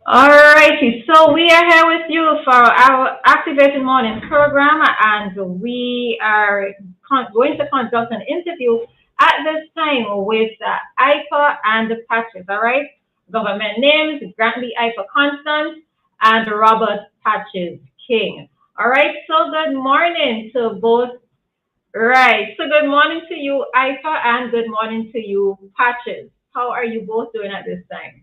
Alrighty, so we are here with you for our Activated Morning program, and we are going to conduct an interview at this time with IPA and the Patches, all right? Government names, Grantley IPA Constant and Robert Patches King. All right, so good morning to both. Right, so good morning to you, IPA, and good morning to you, Patches. How are you both doing at this time?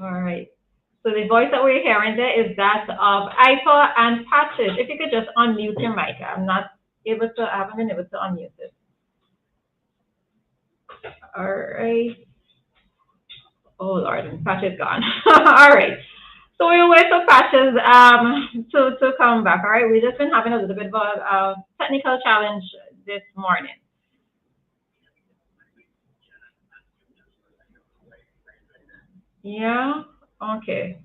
All right. So the voice that we're hearing there is that of Ipa and Patches. If you could just unmute your mic. I'm not able to, I haven't been able to unmute it. All right. Oh Lord, and Patches gone. All right. So we'll wait for Patches to come back. All right. We've just been having a little bit of a technical challenge this morning. Yeah. Okay.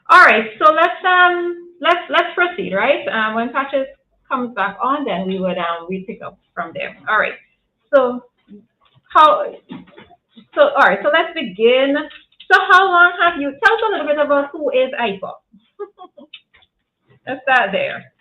All right. So let's proceed, right? When Patches comes back on, then we pick up from there. All right. So how all right, so let's begin. So how long have you tell us a little bit about who is IPA? Let's start there.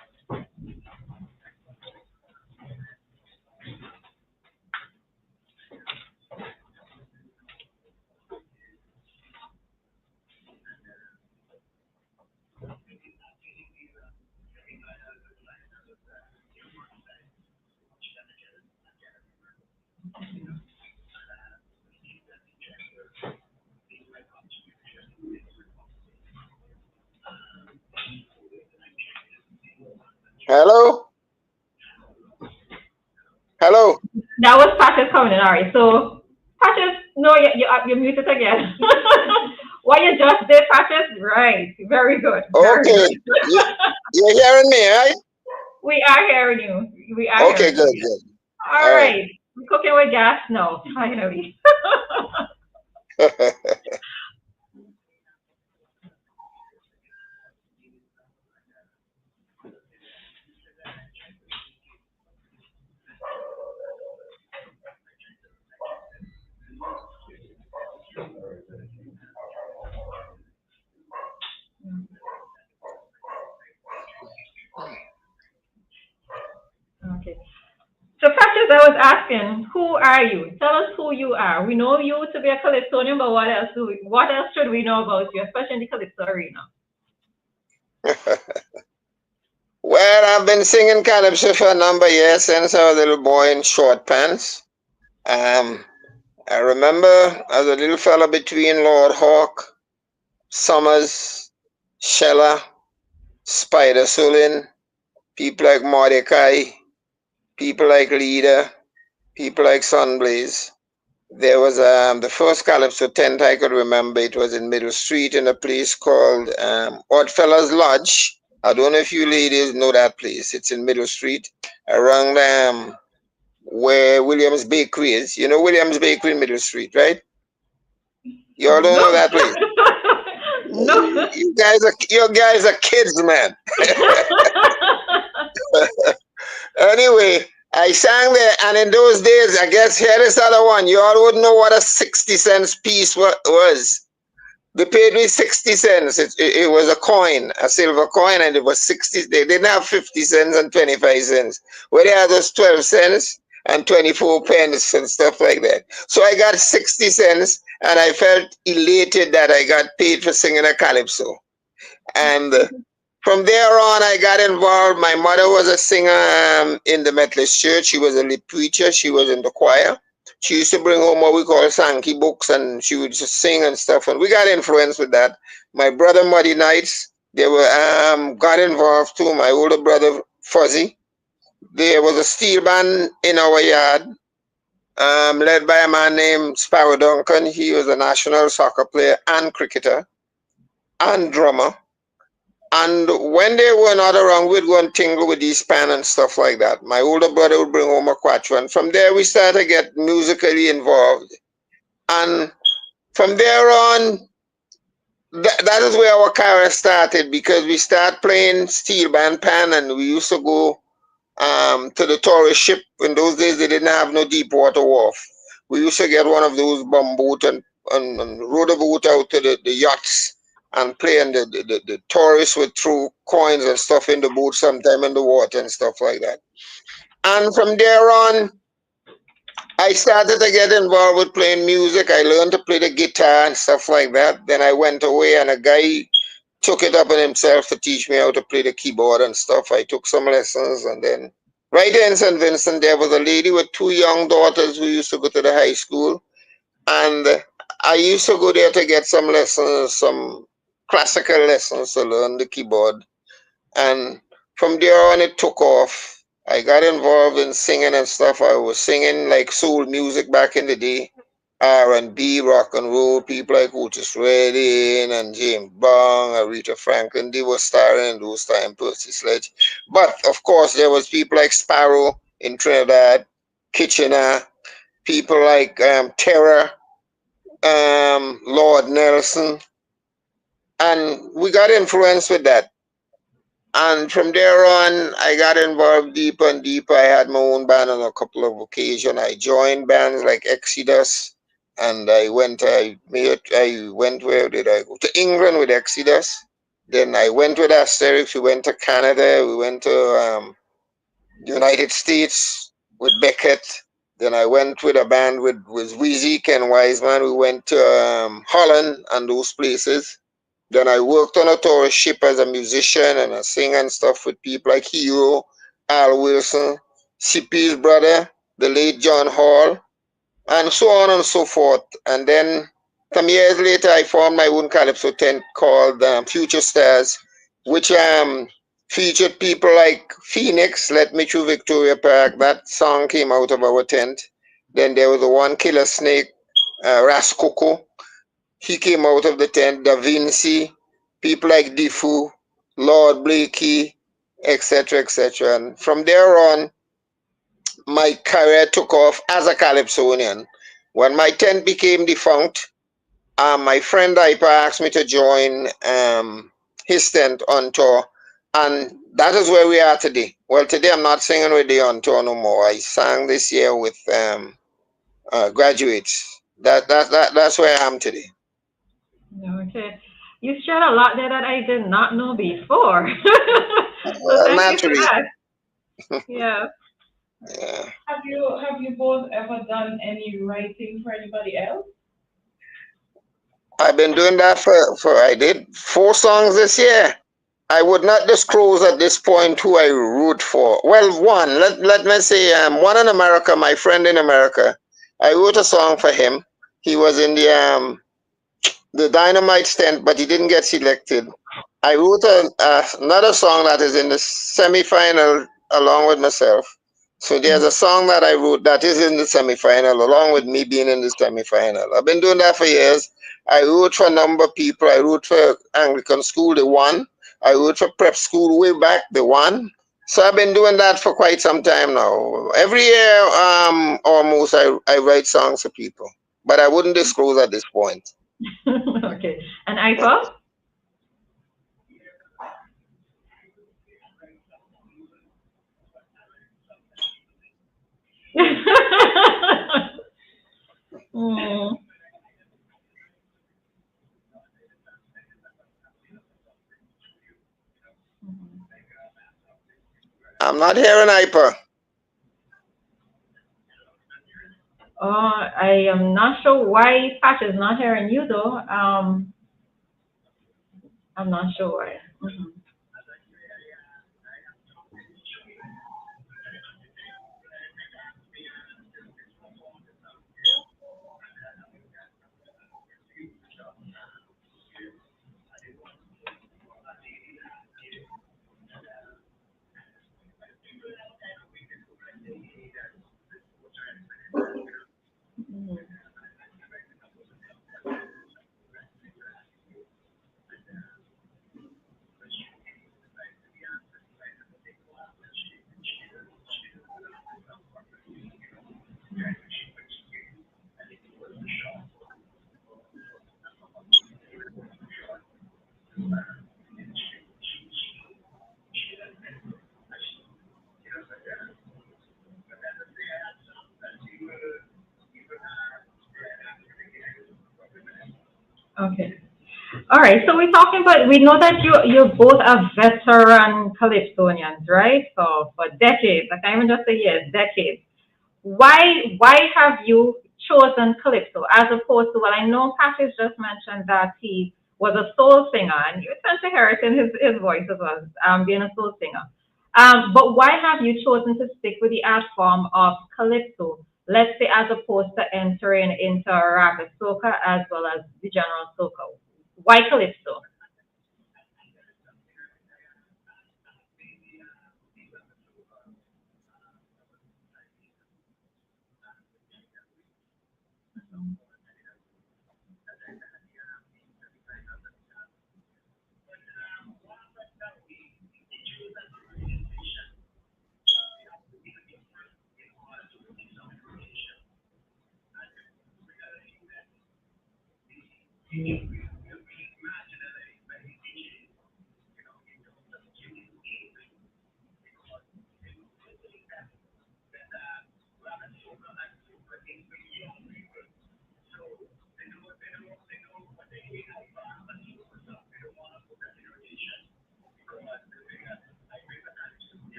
Hello? Hello? That was Patches coming in. All right. So Patches, no, you're muted again. What you just did, Patches? Right. Very good. Very Okay. good. You, you're hearing me, right? We are hearing you. We are Okay, hearing good, you. good. All All right. right. We're cooking with gas now, finally. Okay. So, Precious, I was asking, who are you? Tell us who you are. We know you to be a Calypsonian, but what else should we know about you, especially in the Calypso arena? Well, I've been singing Calypso for a number of years since I was a little boy in short pants. Um, I remember as a little fella between Lord Hawk, Summers, Sheller, Spider Sullen, people like Mordecai, people like Leader, people like Sunblaze. There was the first Calypso tent I could remember. It was in Middle Street in a place called Oddfellows Lodge. I don't know if you ladies know that place. It's in Middle Street, around where Williams Bakery is. You know Williams Bakery in Middle Street, right? You all don't know No. that place. No. You guys are kids, man. Anyway, I sang there, and in those days, I guess here is other one. You all would know what a 60 cents piece was. They paid me 60 cents. It was a coin, a silver coin, and it was 60. They didn't have 50 cents and 25 cents. Where they had those 12 cents and 24 pence and stuff like that. So I got 60 cents, and I felt elated that I got paid for singing a calypso. And from there on, I got involved. My mother was a singer in the Methodist Church. She was a lead preacher. She was in the choir. She used to bring home what we call Sankey books, and she would just sing and stuff. And we got influenced with that. My brother Muddy Knights, they were got involved too. My older brother Fuzzy. There was a steel band in our yard, led by a man named Sparrow Duncan. He was a national soccer player and cricketer and drummer. And when they were not around, we'd go and tingle with these pan and stuff like that. My older brother would bring home a quattro. And from there, we started to get musically involved. And from there on, that is where our career started because we started playing steel band pan and we used to go to the tourist ship. In those days, they didn't have no deep water wharf. We used to get one of those bumboat and row the boat out to the yachts and play, and the tourists would throw coins and stuff in the boat sometime in the water and stuff like that. And from there on, I started to get involved with playing music. I learned to play the guitar and stuff like that. Then I went away and a guy took it upon himself to teach me how to play the keyboard and stuff. I took some lessons and then right there in St. Vincent there was a lady with two young daughters who used to go to the high school, and I used to go there to get some lessons, some classical lessons to learn the keyboard. And from there on, it took off. I got involved in singing and stuff. I was singing like soul music back in the day, R&B, rock and roll. People like Otis Redding and James Brown, Aretha Franklin, they were starring in those times, Percy Sledge. But of course, there was people like Sparrow in Trinidad, Kitchener, people like Terror, Lord Nelson, and we got influenced with that. And from there on, I got involved deeper and deeper. I had my own band on a couple of occasions. I joined bands like Exodus, and I went, where did I go? To England with Exodus. Then I went with Asterix. We went to Canada. We went to United States with Beckett. Then I went with a band with Weezy, Ken Wiseman. We went to Holland and those places. Then I worked on a tourist ship as a musician and a singer and stuff with people like Hero, Al Wilson, CP's brother, the late John Hall, and so on and so forth. And then some years later, I formed my own Calypso tent called Future Stars, which featured people like Phoenix, Let Me Through Victoria Park. That song came out of our tent. Then there was the one Killer Snake, Ras Coco. He came out of the tent. Da Vinci, people like Defoe, Lord Blakey, etc., etc. And from there on, my career took off as a Calypsonian. When my tent became defunct, my friend Ipa asked me to join his tent on tour, and that is where we are today. Well, today I'm not singing with the on tour no more. I sang this year with graduates. That's where I am today. Okay. You shared a lot there that I did not know before. So Well, thank you for naturally, that. Yeah. yeah. Have you both ever done any writing for anybody else? I've been doing that for I did 4 songs this year. I would not disclose at this point who I wrote for. Well, one, let me say, one in America, my friend in America. I wrote a song for him. He was in the Dynamite tent, but he didn't get selected. I wrote another song that is in the semi-final along with myself. So there's a song that I wrote that is in the semi-final along with me being in the semi-final. I've been doing that for years. I wrote for a number of people. I wrote for Anglican school, the one. I wrote for prep school way back, the one. So I've been doing that for quite some time now. Every year, almost, I write songs for people, but I wouldn't disclose at this point. Okay. And Ipa? Mm. I'm not hearing hyper. I am not sure why Patch is not hearing you though. I'm not sure why. Mhm. Mhm. Okay. All right. So we're talking about. We know that you both are veteran Calypsonians, right? So for decades, I can't even just say years, decades. Why have you chosen Calypso as opposed to, well, I know Cassius just mentioned that he was a soul singer, and you tend to hear it in his voice as well, being a soul singer. But why have you chosen to stick with the art form of Calypso, let's say, as opposed to entering into raga soca as well as the general soca? Why Calypso?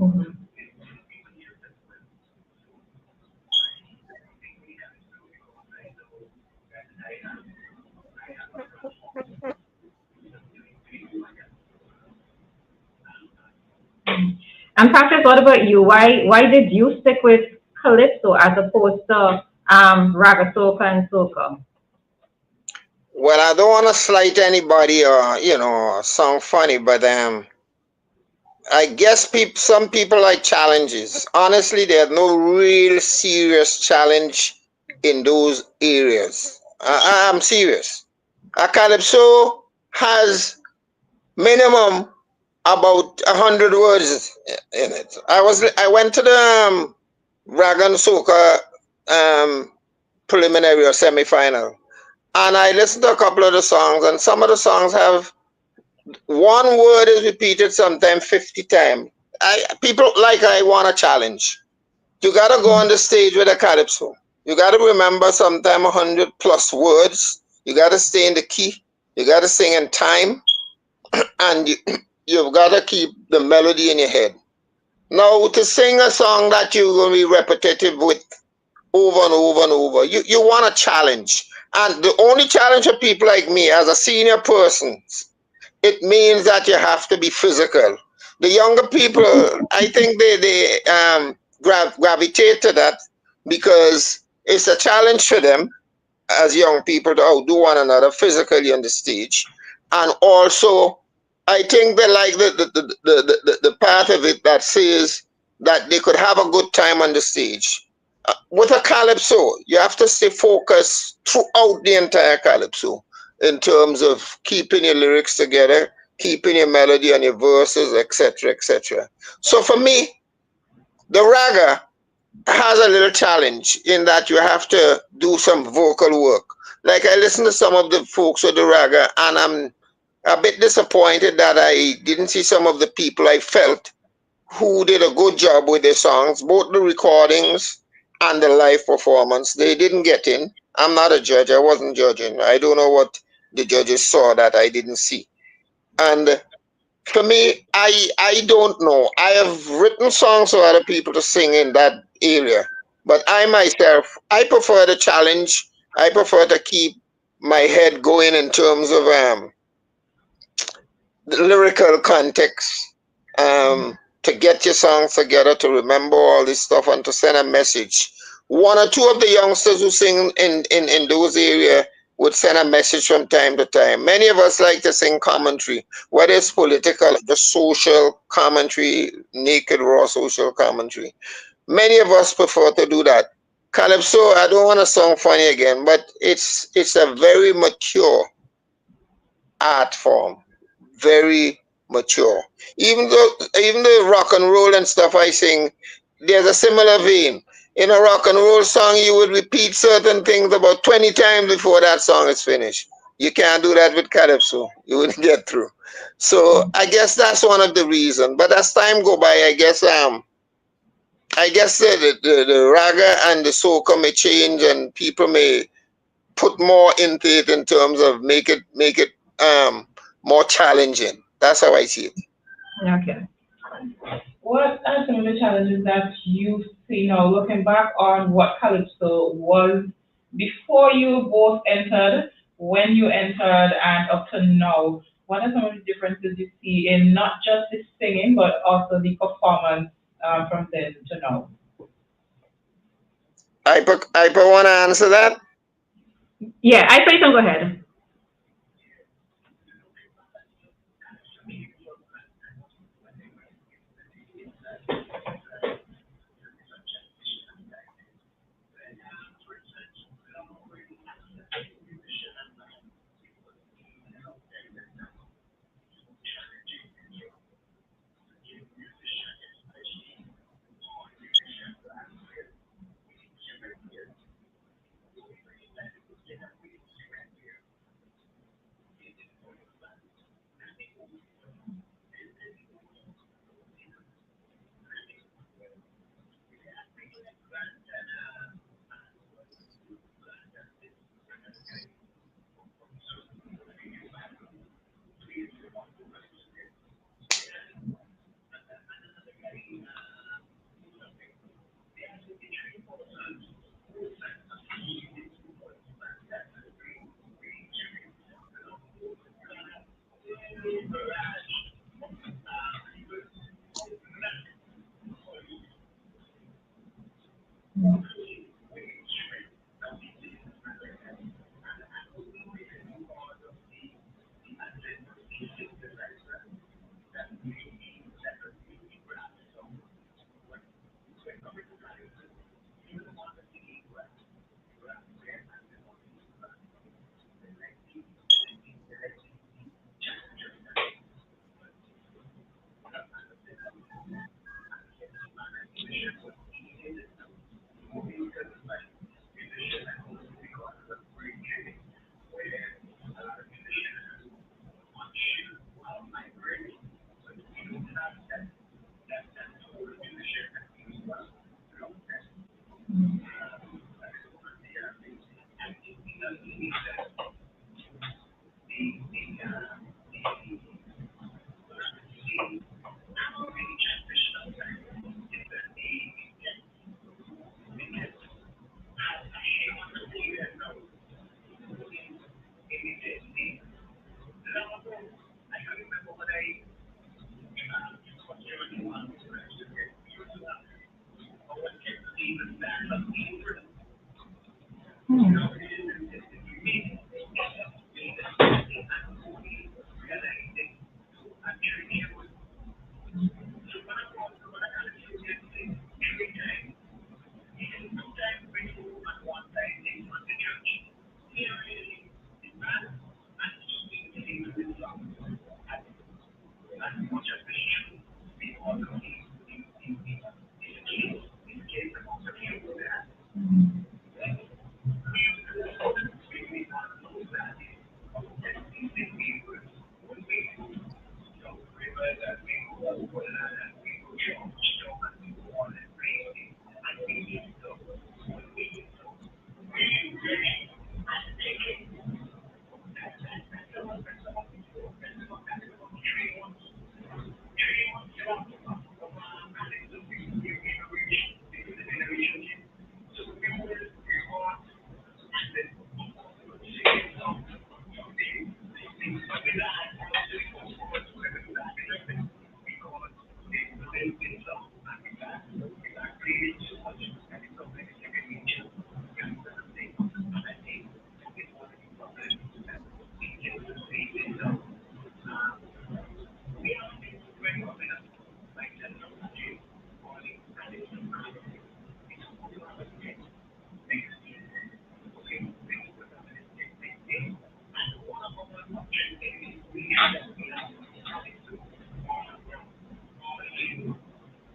Mhm. And Practice, what about you? Why did you stick with Calypso as opposed to Raga Soca and Soca? Well, I don't want to slight anybody or sound funny, but I guess some people like challenges. Honestly, there's no real serious challenge in those areas. I'm serious. A calypso has minimum about 100 words in it. I went to the Dragon Soca preliminary or semi-final, and I listened to a couple of the songs, and some of the songs have one word is repeated sometimes 50 times. I want a challenge. You gotta go on the stage with a calypso. You gotta remember sometime 100 plus words. You gotta stay in the key. You gotta sing in time, and you've gotta keep the melody in your head. Now, to sing a song that you're gonna be repetitive with over and over and over, you want a challenge. And the only challenge for people like me, as a senior person, it means that you have to be physical. The younger people, I think they gravitate to that because it's a challenge for them as young people to outdo one another physically on the stage. And also, I think they like the part of it that says that they could have a good time on the stage. With a calypso, you have to stay focused throughout the entire calypso in terms of keeping your lyrics together, keeping your melody and your verses, etc., etc. So for me, the raga has a little challenge in that you have to do some vocal work. Like I listen to some of the folks with the raga, and I'm a bit disappointed that I didn't see some of the people I felt who did a good job with their songs, both the recordings and the live performance. They didn't get in. I'm not a judge. I wasn't judging. I don't know what the judges saw that I didn't see. And For me, I don't know. I have written songs for other people to sing in that area, but I myself, I prefer the challenge. I prefer to keep my head going in terms of the lyrical context, to get your songs together, to remember all this stuff, and to send a message. One or two of the youngsters who sing in those areas would send a message from time to time. Many of us like to sing commentary, whether it's political, the social commentary, naked, raw social commentary. Many of us prefer to do that. Calypso, I don't want to sound funny again, but it's a very mature art form, very mature. Even the rock and roll and stuff I sing, there's a similar vein. In a rock and roll song, you would repeat certain things about 20 times before that song is finished. You can't do that with calypso. You wouldn't get through. So I guess that's one of the reasons. But as time go by, I guess the raga and the soca may change, and people may put more into it in terms of make it more challenging. That's how I see it. Okay. What are some of the challenges that you see now, looking back on what Calypso was before you both entered, when you entered, and up to now? What are some of the differences you see in not just the singing, but also the performance from then to now? I want to answer that. Yeah, I say so. Go ahead.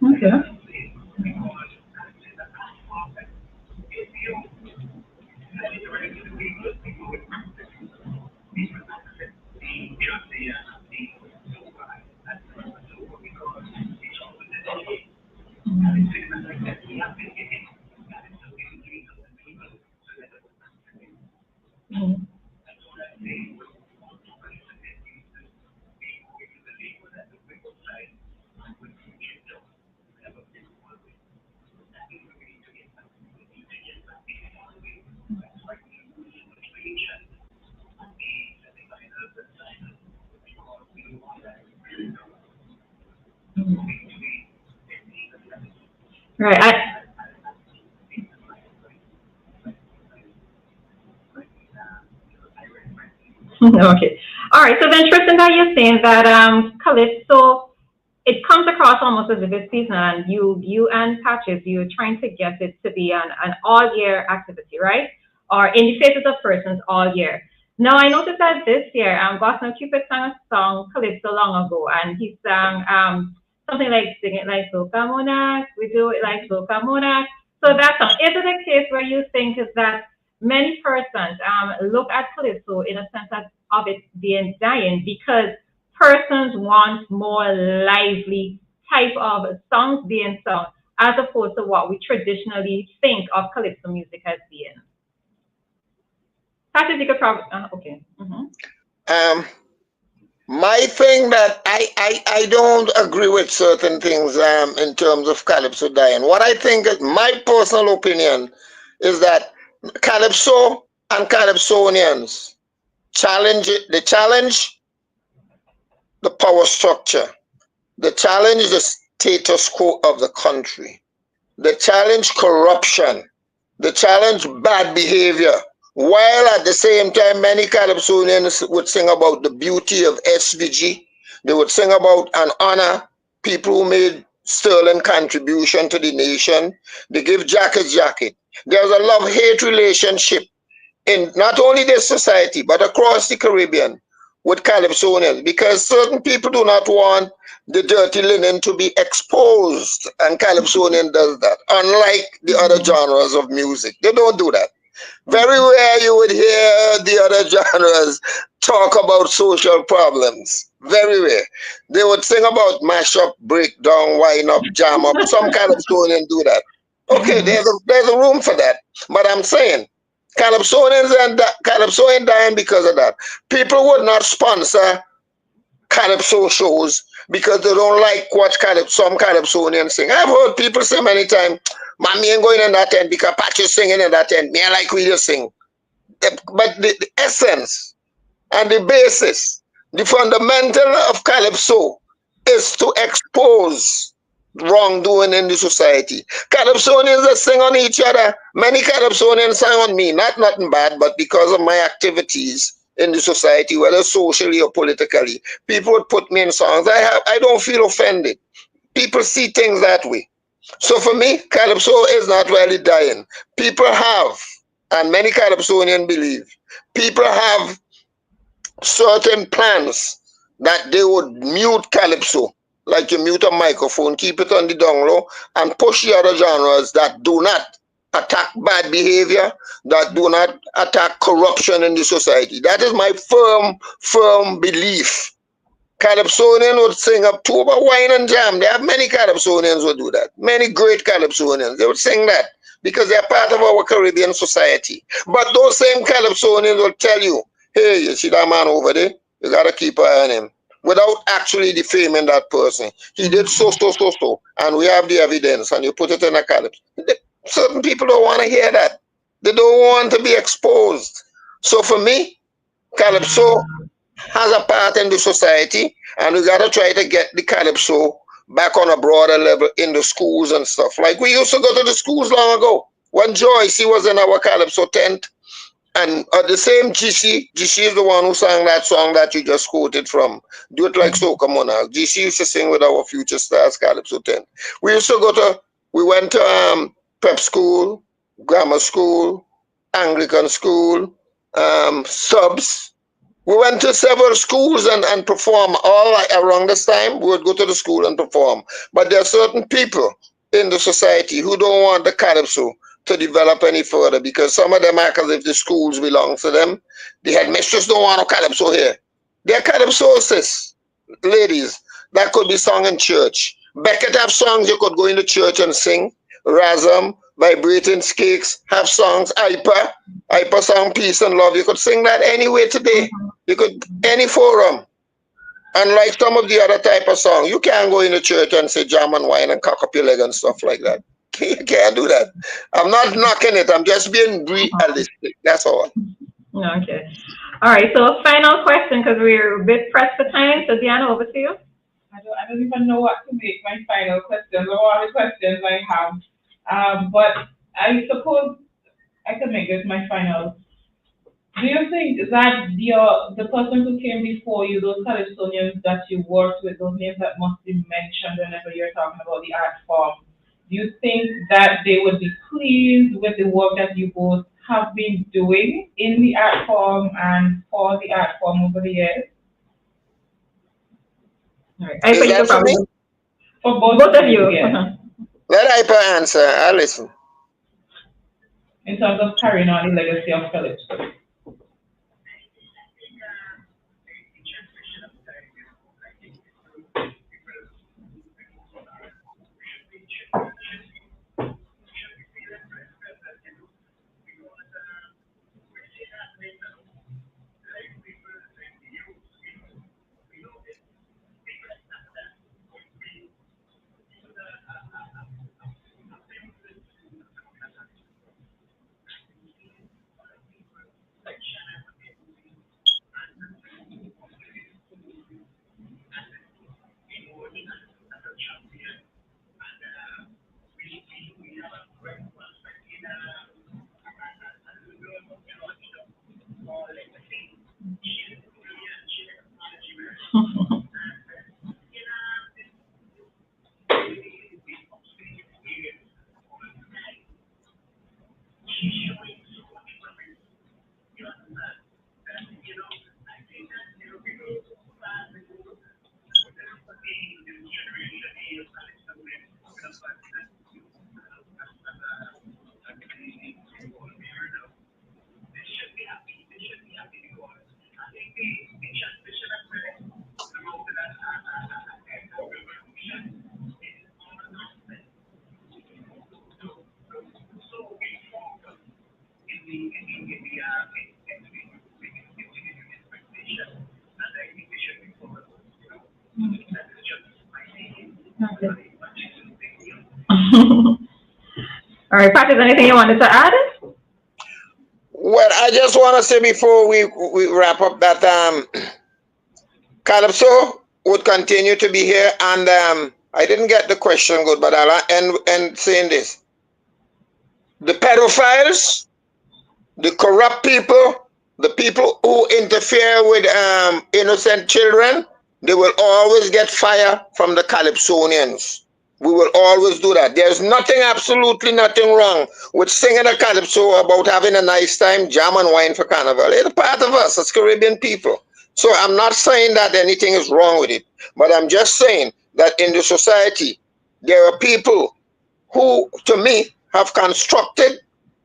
Okay. Mhm. Right. Okay. All right. So then, Tristan, that you're saying that Calypso, it comes across almost as if it's seasonal, and you and Patches, you're trying to get it to be an all year activity, right? Or in the faces of persons all year. Now I noticed that this year, Boston Cupid sang a song Calypso long ago, and he sang something like sing it like Soca Monarch, we do it like Soca Monarch. So that's song. Is it a case where you think is that many persons look at Calypso in a sense of it being dying because persons want more lively type of songs being sung as opposed to what we traditionally think of calypso music as being. Patrick, you could probably, okay. Um, my thing that I don't agree with certain things in terms of Calypso dying. What I think is my personal opinion is that Calypso and Calypsonians challenge the power structure. They challenge the status quo of the country. They challenge corruption. They challenge bad behavior. While at the same time, many Calypsonians would sing about the beauty of SVG. They would sing about and honor people who made sterling contribution to the nation. They give jacket. There's a love-hate relationship in not only this society, but across the Caribbean with Calypsonians because certain people do not want the dirty linen to be exposed, and Calypsonian does that, unlike the other genres of music. They don't do that. Very rare you would hear the other genres talk about social problems. Very rare. They would sing about mash up, break down, wind up, jam up. Some Calypsonians do that. Okay, there's a room for that. But I'm saying Calypsonians and Calypsonian dying because of that. People would not sponsor Calypso shows because they don't like what some Calypsonians sing. I've heard people say many times, man, me ain't going in that tent because Patch is singing in that tent. Me, I like we sing. But the essence and the basis, the fundamental of Calypso is to expose wrongdoing in the society. Calypsonians that sing on each other. Many Calypsonians sing on me, not nothing bad, but because of my activities in the society, whether socially or politically, people would put me in songs. I don't feel offended. People see things that way. So for me, Calypso is not really dying. People have, and many Calypsonians believe, people have certain plans that they would mute Calypso, like you mute a microphone, keep it on the down low, and push the other genres that do not attack bad behavior, that do not attack corruption in the society. That is my firm belief. Calypsonian would sing up tuba, wine, and jam. There are many Calypsonians who do that. Many great Calypsonians. They would sing that because they're part of our Caribbean society. But those same Calypsonians will tell you, hey, you see that man over there? You got to keep an eye on him. Without actually defaming that person. He did so. And we have the evidence. And you put it in a Calypso. Certain people don't want to hear that. They don't want to be exposed. So for me, Calypso has a part in the society, and we got to try to get the Calypso back on a broader level in the schools and stuff. Like we used to go to the schools long ago. When Joyce, he was in our Calypso tent, and the same GC is the one who sang that song that you just quoted from. Do It Like Soca Monarch. GC used to sing with our Future Stars Calypso tent. We went to prep school, grammar school, Anglican school, subs. We went to several schools and perform all around this time. We would go to the school and perform. But there are certain people in the society who don't want the Calypso to develop any further because some of them act as if the schools belong to them. The headmistress don't want no Calypso here. They're Calypsonists, ladies, that could be sung in church. Beckett have songs you could go into church and sing. Razam, Vibrating Cakes have songs. Hyper song, Peace and Love. You could sing that anywhere today. You could, any forum. Unlike some of the other type of song, you can't go in the church and say jam and wine and cock up your leg and stuff like that. You can't do that. I'm not knocking it. I'm just being realistic. That's all. Okay. All right. So final question because we're a bit pressed for time. So Dianna, over to you. I don't even know what to make my final questions or all the questions I have. But I suppose I could make this my final. Do you think that the person who came before you, those Calypsonians that you worked with, those names that must be mentioned whenever you're talking about the art form, do you think that they would be pleased with the work that you both have been doing in the art form and for the art form over the years? All right. I think you probably for both of you. Yeah. Let Hyper answer. I'll listen. In terms of carrying on the legacy of Calypso. All right, Pat, is there anything you wanted to add? Well, I just want to say before we wrap up that Calypso would continue to be here, and I didn't get the question good, but I'll end saying this: the pedophiles, the corrupt people, the people who interfere with innocent children, they will always get fire from the Calypsonians. We will always do that. There's nothing, absolutely nothing wrong with singing a Calypso about having a nice time, jam and wine for Carnival. It's a part of us as Caribbean people. So I'm not saying that anything is wrong with it, but I'm just saying that in the society, there are people who, to me, have constructed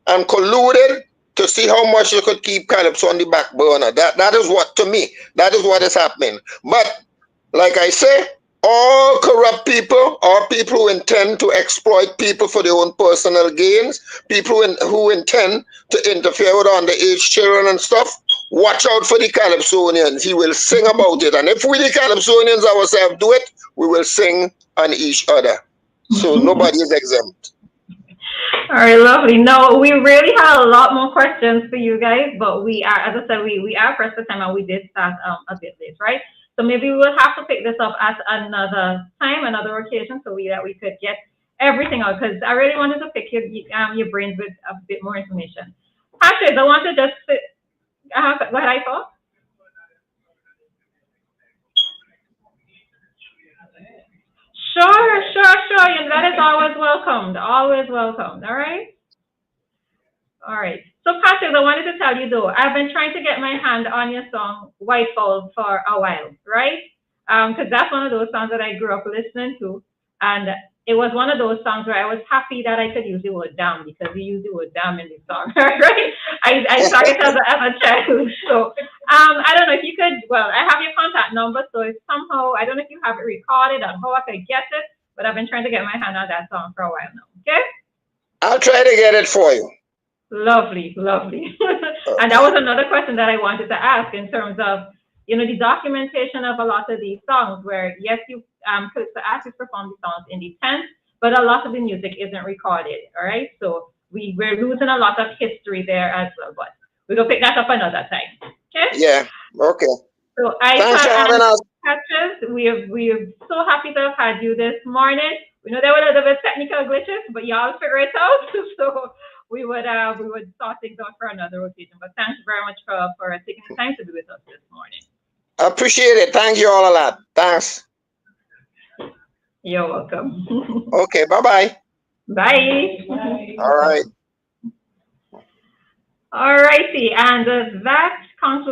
and colluded to see how much you could keep Calypso on the back burner. That is what, to me, that is what is happening. But like I say, all corrupt people or people who intend to exploit people for their own personal gains, people who intend to interfere with underage children and stuff, watch out for the Calypsonians. He will sing about it. And if we the Calypsonians ourselves do it, we will sing on each other. So nobody is exempt. All right, lovely. No, we really had a lot more questions for you guys, but we are, as I said, we are pressed for time and we did start a bit late, right? So maybe we will have to pick this up at another time, another occasion, so that we could get everything out. Because I really wanted to pick your brains with a bit more information. Patrick, I want to just what I thought. Sure, sure, sure. And that is always welcomed. Always welcomed. All right. All right. So, Patrick, I wanted to tell you though, I've been trying to get my hand on your song "White Falls" for a while, right? Because that's one of those songs that I grew up listening to, and it was one of those songs where I was happy that I could use the word "damn" because we use the word "damn" in the song, right? I started as a child, so I don't know if you could. Well, I have your contact number, so if somehow I don't know if you have it recorded and how I could get it, but I've been trying to get my hand on that song for a while now. Okay. I'll try to get it for you. Lovely, lovely. And that was another question that I wanted to ask in terms of, the documentation of a lot of these songs where, yes, Calypso artists perform the songs in the tent, but a lot of the music isn't recorded, all right? So we're losing a lot of history there as well, but we'll pick that up another time, okay? Yeah, okay. So Thanks for having us. Patches, we're so happy to have had you this morning. We know there were a little bit of technical glitches, but y'all figure it out. So we would sort things out for another occasion. But thanks very much for taking the time to be with us this morning. I appreciate it. Thank you all a lot. Thanks. You're welcome. Okay, bye-bye. Bye. Bye. All right. All righty, and that concludes